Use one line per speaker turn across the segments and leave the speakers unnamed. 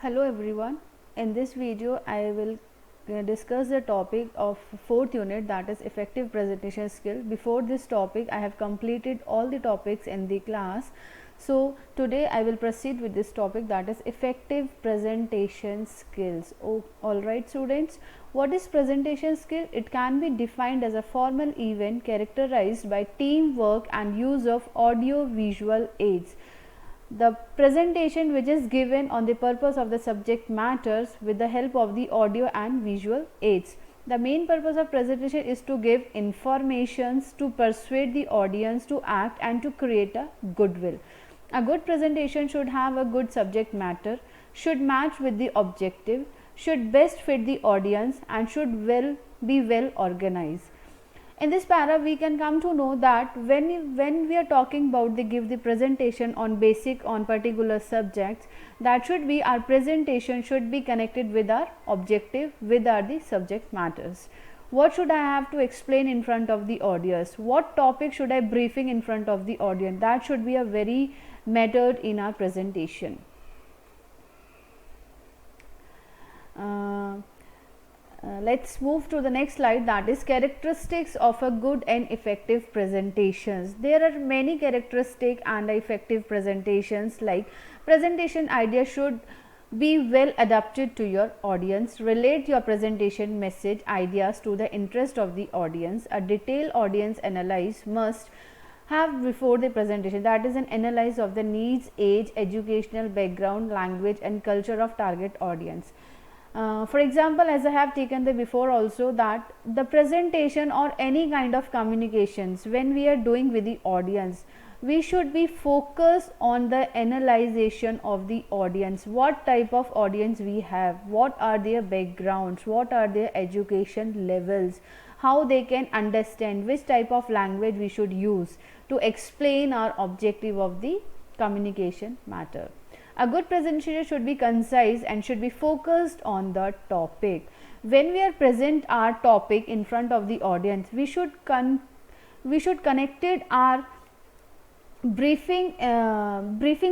Hello everyone. In this video I will discuss the topic of 4th unit, that is effective presentation skill. Before this topic I have completed all the topics in the class. So today I will proceed with this topic, that is effective presentation skills. Alright students, what is presentation skill? It can be defined as a formal event characterized by teamwork and use of audio visual aids. The presentation which is given on the purpose of the subject matters with the help of the audio and visual aids. The main purpose of presentation is to give informations, to persuade the audience to act and to create a goodwill. A good presentation should have a good subject matter, should match with the objective, should best fit the audience and should be well organized. In this para we can come to know that when we are talking about give the presentation on particular subjects, that should be our presentation should be connected with our objective, with the subject matters. What should I have to explain in front of the audience? What topic should I briefing in front of the audience? That should be a very method in our presentation. Let's move to the next slide, that is characteristics of a good and effective presentations. There are many characteristics and effective presentations, like presentation idea should be well adapted to your audience, relate your presentation message ideas to the interest of the audience. A detailed audience analysis must have before the presentation, that is an analysis of the needs, age, educational background, language and culture of target audience. For example, as I have taken the before also, that the presentation or any kind of communications when we are doing with the audience, we should be focused on the analyzation of the audience. What type of audience we have, what are their backgrounds, what are their education levels, how they can understand, which type of language we should use to explain our objective of the communication matter. A good presentation should be concise and should be focused on the topic. When we are present our topic in front of the audience, we should connected our briefing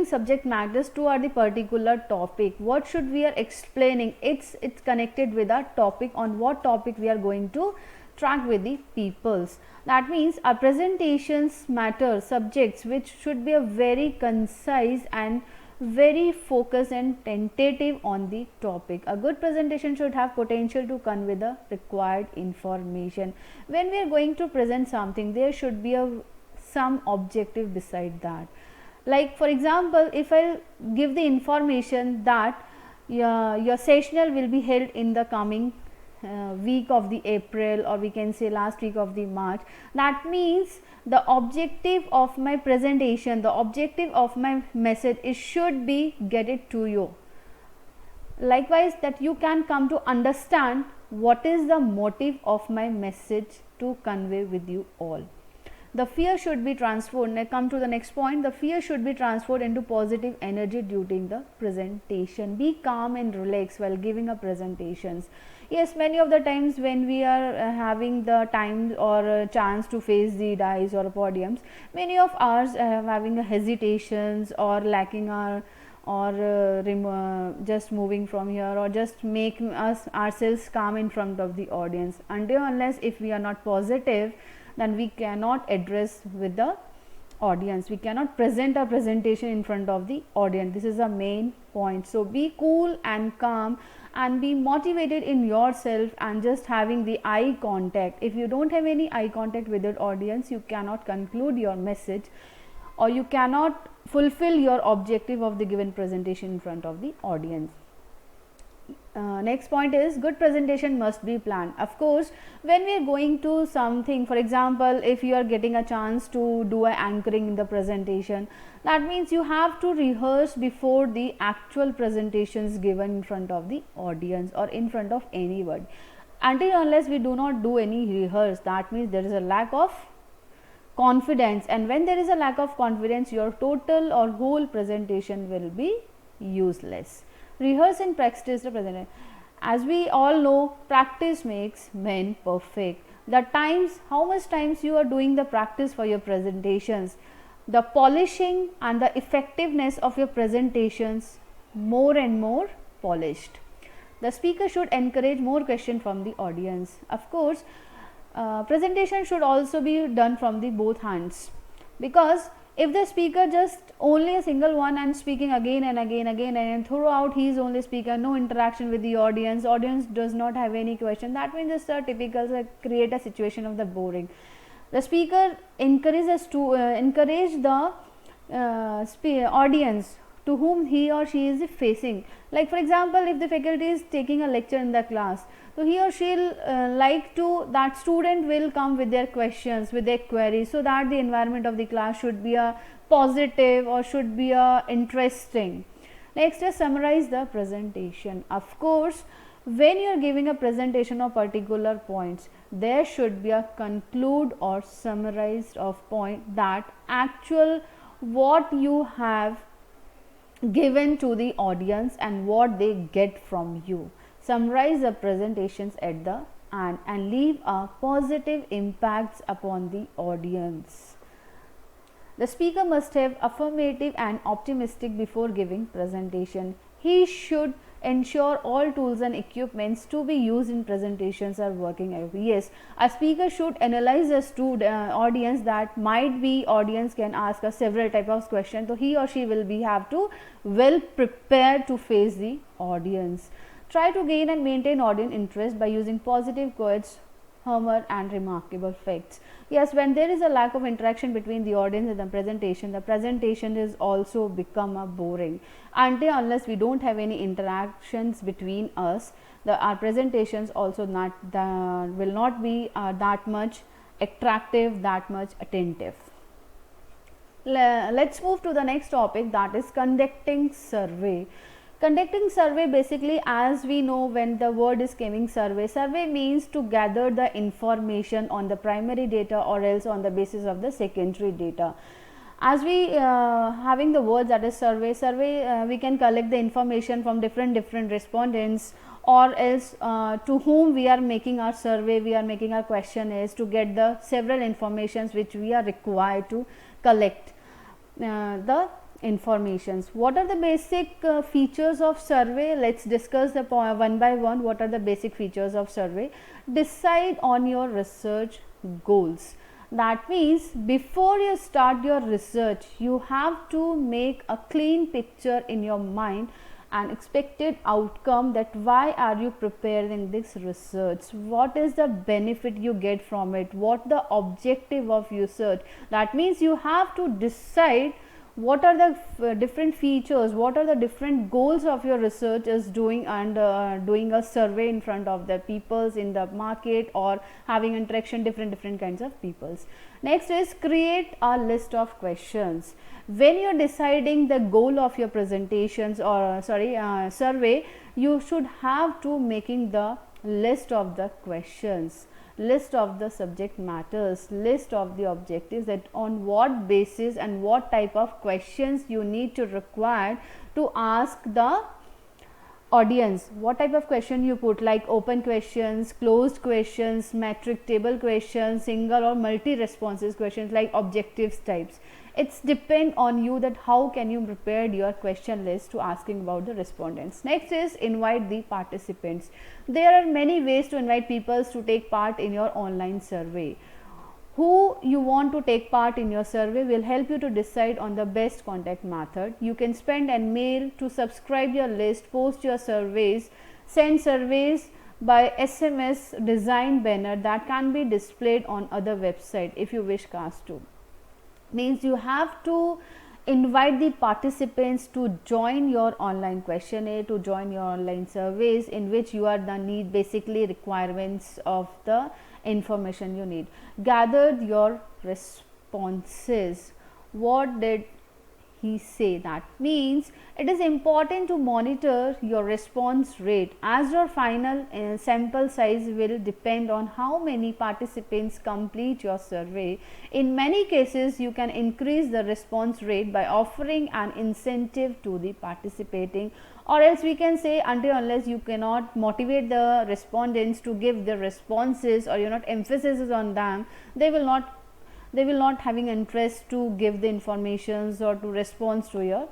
subject matters to the particular topic. What should we are explaining? It's connected with our topic, on what topic we are going to track with the peoples. That means our presentations matter subjects which should be a very concise and very focused and tentative on the topic. A good presentation should have potential to convey the required information. When we are going to present something, there should be some objective beside that. Like for example, if I give the information that your sessional will be held in the coming week of the April, or we can say last week of the March, that means the objective of my presentation, the objective of my message, it should be get it to you. Likewise, that you can come to understand what is the motive of my message to convey with you all. The fear should be transferred. Now come to the next point. The fear should be transferred into positive energy during the presentation. Be calm and relaxed while giving a presentations. Yes, many of the times when we are having the time or chance to face the dais or podiums, many of us having hesitations or lacking our just moving from here, or just make us ourselves calm in front of the audience. Until unless if we are not positive, then we cannot address with the audience, we cannot present a presentation in front of the audience. This is the main point. So be cool and calm and be motivated in yourself, and just having the eye contact. If you don't have any eye contact with the audience, you cannot conclude your message or you cannot fulfill your objective of the given presentation in front of the audience. Next point is good presentation must be planned. Of course, when we are going to something, for example, if you are getting a chance to do an anchoring in the presentation, that means you have to rehearse before the actual presentations given in front of the audience or in front of anyone. Until unless we do not do any rehearse, that means there is a lack of confidence, and when there is a lack of confidence, your total or whole presentation will be useless. Rehearse and practice the presentation. As we all know, practice makes men perfect. The times, how much times you are doing the practice for your presentations, the polishing and the effectiveness of your presentations more and more polished. The speaker should encourage more questions from the audience. Of course, presentation should also be done from the both hands, because if the speaker just only a single one and speaking again and again and throughout he is only speaker, no interaction with the audience does not have any question, that means it's a typical create a situation of the boring. The speaker encourages to encourage the audience to whom he or she is facing. Like for example, if the faculty is taking a lecture in the class, so he or she like to that student will come with their questions, with their queries, so that the environment of the class should be a positive or should be a interesting. Next is summarize the presentation. Of course, when you are giving a presentation of particular points, there should be a conclude or summarized of point, that actual what you have given to the audience and what they get from you. Summarize the presentations at the end and leave a positive impacts upon the audience. The speaker must have affirmative and optimistic before giving presentation. He should ensure all tools and equipments to be used in presentations are working. Yes, a speaker should analyze the audience, that might be audience can ask us several type of questions, so he or she will be have to well prepared to face the audience. Try to gain and maintain audience interest by using positive quotes, humor and remarkable facts. Yes, when there is a lack of interaction between the audience and the presentation is also become a boring. Until unless we don't have any interactions between us, our presentations also will not be that much attractive, that much attentive. Let's move to the next topic, that is conducting survey. Conducting survey, basically, as we know, when the word is coming survey means to gather the information on the primary data or else on the basis of the secondary data. As we having the words that is survey, we can collect the information from different respondents, or else to whom we are making our survey, we are making our questionnaires, to get the several informations which we are required to collect the informations. What are the basic features of survey? Let's discuss the one by one. What are the basic features of survey? Decide on your research goals. That means before you start your research, you have to make a clean picture in your mind and expected outcome, that why are you preparing this research, what is the benefit you get from it, what the objective of your research. That means you have to decide what are the different features, what are the different goals of your research is doing, and doing a survey in front of the peoples in the market, or having interaction different kinds of peoples. Next is create a list of questions. When you are deciding the goal of your presentations or survey, you should have to making the list of the questions, list of the subject matters, list of the objectives, that on what basis and what type of questions you need to require to ask the audience. What type of question you put, like open questions, closed questions, metric table questions, single or multi responses questions, like objectives types. It's depend on you that how can you prepare your question list to asking about the respondents. Next is invite the participants. There are many ways to invite people to take part in your online survey. Who you want to take part in your survey will help you to decide on the best contact method. You can spend a mail to subscribe your list, post your surveys, send surveys by SMS, design banner that can be displayed on other website if you wish cast to. Means you have to invite the participants to join your online questionnaire, to join your online surveys, in which you are the need basically requirements of the information you need. Gathered your responses. What did he say? That means it is important to monitor your response rate, as your final sample size will depend on how many participants complete your survey. In many cases, you can increase the response rate by offering an incentive to the participating, or else we can say until unless you cannot motivate the respondents to give the responses, or you're not emphasis on them, they will not having interest to give the informations or to respond to your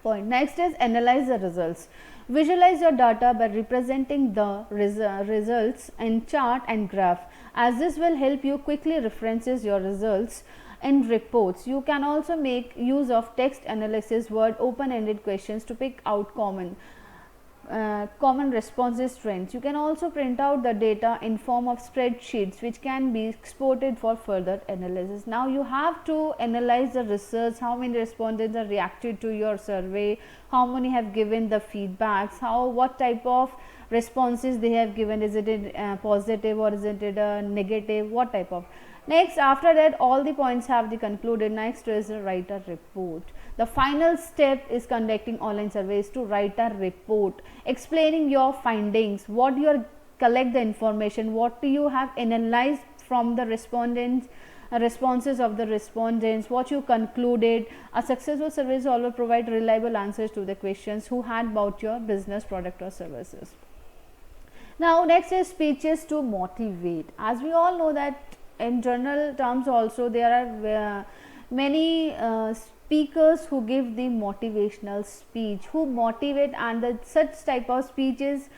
point. Next is analyze the results. Visualize your data by representing the results in chart and graph, as this will help you quickly references your results in reports. You can also make use of text analysis, word open-ended questions to pick out common responses trends. You can also print out the data in form of spreadsheets which can be exported for further analysis. Now you have to analyze the research, how many respondents are reacted to your survey, how many have given the feedbacks, what type of responses they have given, is it positive or is it negative, what type of. Next, after that all the points have been concluded. Next is write a report. The final step is conducting online surveys to write a report explaining your findings, what you collect the information, what you have analyzed from the respondents, responses of the respondents, what you concluded. A successful survey solver provide reliable answers to the questions who had about your business, product or services. Now next is speeches to motivate. As we all know that in general terms also there are many speakers who give the motivational speech, who motivate, and such type of speeches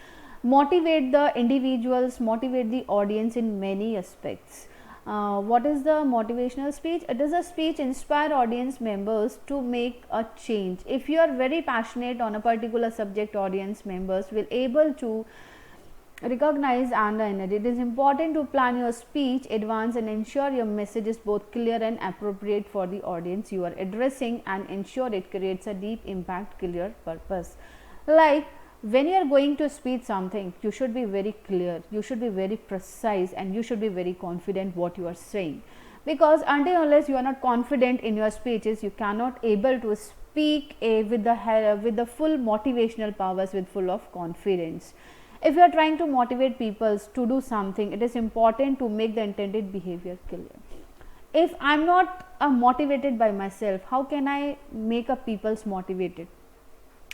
motivate the individuals, motivate the audience in many aspects. What is the motivational speech? It is a speech inspire audience members to make a change. If you are very passionate on a particular subject, audience members will able to recognize and energy. It is important to plan your speech advance and ensure your message is both clear and appropriate for the audience you are addressing, and ensure it creates a deep impact, clear purpose. Like when you are going to speak something, you should be very clear, you should be very precise, and you should be very confident what you are saying, because until unless you are not confident in your speeches, you cannot able to speak with the full motivational powers, with full of confidence. If you are trying to motivate people to do something, it is important to make the intended behavior clear. If I am not motivated by myself, how can I make a people's motivated?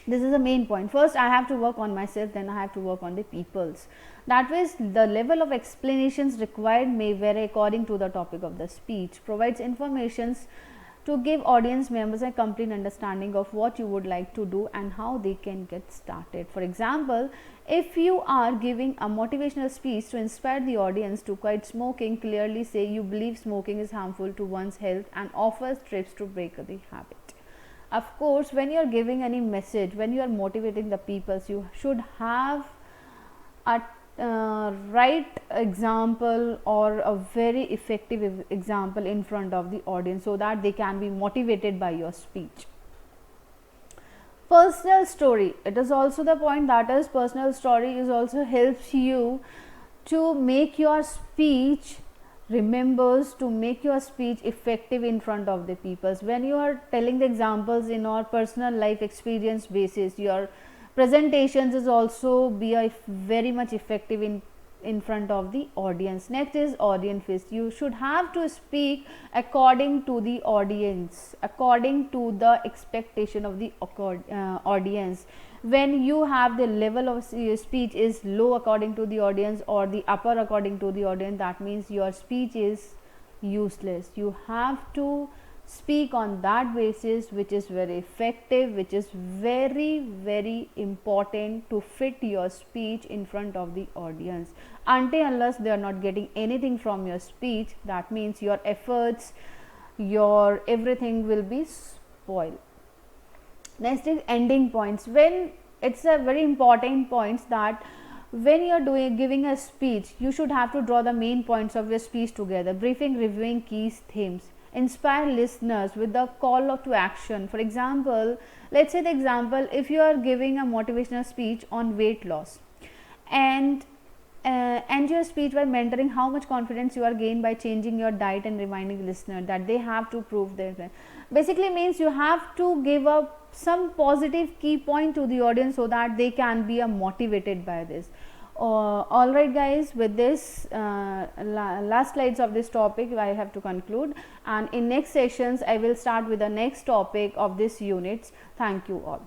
This is the main point. First I have to work on myself, then I have to work on the people's. That way the level of explanations required may vary according to the topic of the speech. Provides informations to give audience members a complete understanding of what you would like to do and how they can get started. For example, if you are giving a motivational speech to inspire the audience to quit smoking, clearly say you believe smoking is harmful to one's health and offer tips to break the habit. Of course, when you are giving any message, when you are motivating the people, you should have a right example or a very effective example in front of the audience, so that they can be motivated by your speech. Personal story, it is also the point, that is personal story is also helps you to make your speech remembers, to make your speech effective in front of the people. When you are telling the examples in our personal life experience basis, your presentations is also be a very much effective in front of the audience. Next is audience face. You should have to speak according to the audience, according to the expectation of the audience. When you have the level of speech is low according to the audience, or the upper according to the audience, that means your speech is useless. You have to speak on that basis, which is very effective, which is very very important to fit your speech in front of the audience. Until unless they are not getting anything from your speech, that means your efforts, your everything will be spoiled. Next is ending points. When it's a very important points, that when you are giving a speech, you should have to draw the main points of your speech together. Briefing, reviewing key themes, inspire listeners with the call to action. For example, let's say the example, if you are giving a motivational speech on weight loss, and your speech by mentoring how much confidence you are gained by changing your diet, and reminding listener that they have to prove their, basically means you have to give up some positive key point to the audience, so that they can be motivated by this. All right guys, with this last slides of this topic I have to conclude, and in next sessions I will start with the next topic of this units. Thank you all.